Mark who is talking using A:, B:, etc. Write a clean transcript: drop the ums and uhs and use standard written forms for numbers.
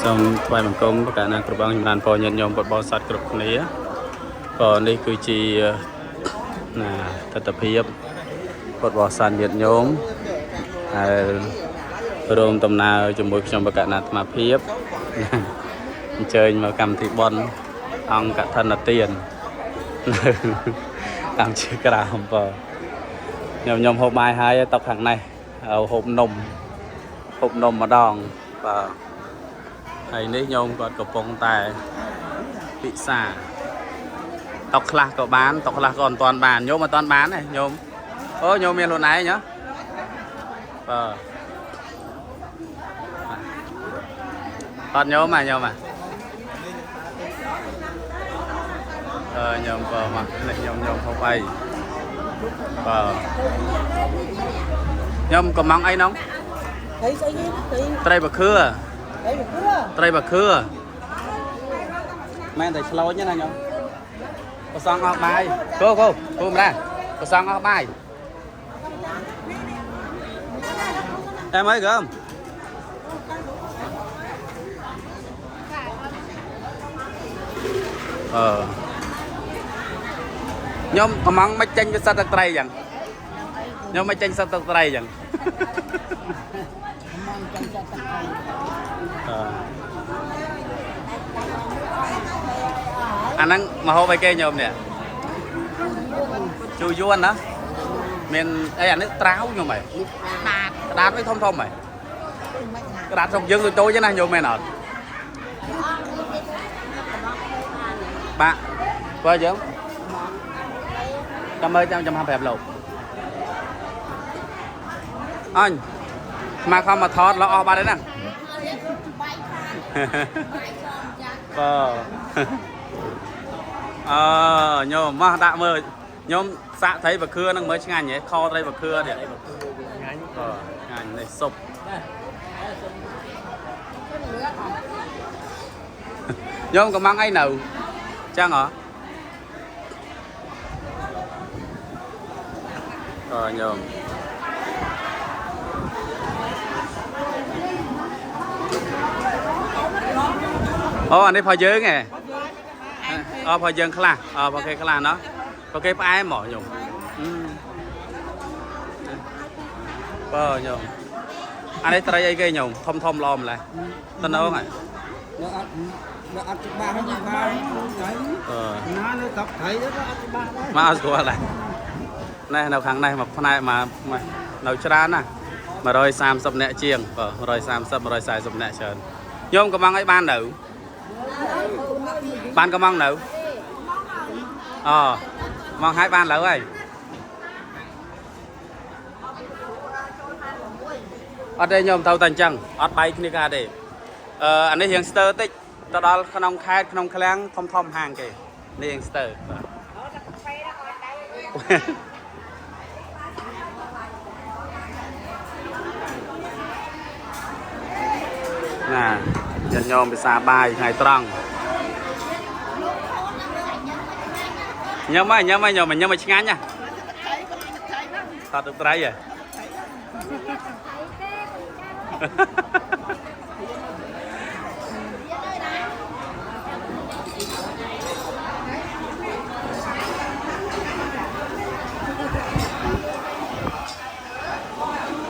A: សូមថ្វាយបង្គំប្រកាសណាគ្រប់អង្គជំរានពរញាតិញោមពុទ្ធបរិស័ទគ្រប់គ្នាក៏នេះគឺជាទស្សនភាពពុទ្ធបរិស័ទញាតិញោមហើយរួមដំណើរជាមួយខ្ញុំប្រកាសណាអាត្មាភាពអញ្ជើញមកកម្មវិធីបុណ្យអង្គកឋិនទានតាមជាក្រៅអំពើខ្ញុំហូបបាយហើយតបខាងនេះហូបនំម្ដងបាទហើយនេះញោមគាត់កំពុងតែពិសាតុកខ្លះក៏បានតុកខ្លះក៏មិនទាន់បានញោមមិនទាន់បានទេញោមអូញោមមានខ្លួនឯងហ៎បាទអត់ញោមញោមញោមបើមកនេះញោមហូបអីបាទញោមកំងអីណងត្រីបខឿមែនតែឆ្លូចណាញោមប្រសងអស់បាយគោមិនដែរប្រសងអស់បាយតែមើលកើមញោមកំងមិនចេញវាសិតទឹកត្រីអញ្ចឹងញោមមិនចេញសិតទឹកត្រីអញ្ចឹងអាហ្នឹងមកហូបអីគេញោមនេះជូយួនណាមានអីអានេះត្រាវញោមហ៎ក្តាតវិញធំហ៎ក្តាតស្រុកយើងតូចៗណាញោមមែនអត់បាទបើយើងចាំមើលចាំហាប់ប្រាប់លោកអញមកខំមកថតលោកអស់បាត់ហើយណាញោមមកដាក់មើលញោមសាកត្រីបខឿនឹងមើលឆ្ងាញ់ហ៎ខត្រីបខឿនេះឆ្ងាញ់ឆ្ងាញ់នេះស៊ុបញោមកំងអីនៅចឹងហ៎ញោមអានេះផយើងហ៎ផយើងខ្លះផគេខ្លះណោះផគេផ្អែមហ៎ញោមញោមអានេះត្រីអីគេញោមធំល្អម្ល៉េះតណងហ៎nó ăn chục ba hay gì ba nó cặp thấy đó ăn chục ba đấy mà ăn của này nào kháng này mà con này mà nào chán à mà rồi sam sập nẹt chiềng rồi sam sập rồi xài sập nẹt trơn nhôm cầm măng ấy ban nữ ban cầm măng nữ măng hai ban nữ ơi ở đây nhôm tàu tần trăng ở bay kia cả đây anh ấy hiện sơ tíchตอนขนมแคร์ขนมแคลงทอมห่างกี่นี่เองสเตอร์น่ะยันยอมไปซาบายไงตรังnhớ mấy nhớ mấy chén nha thật được trái vậy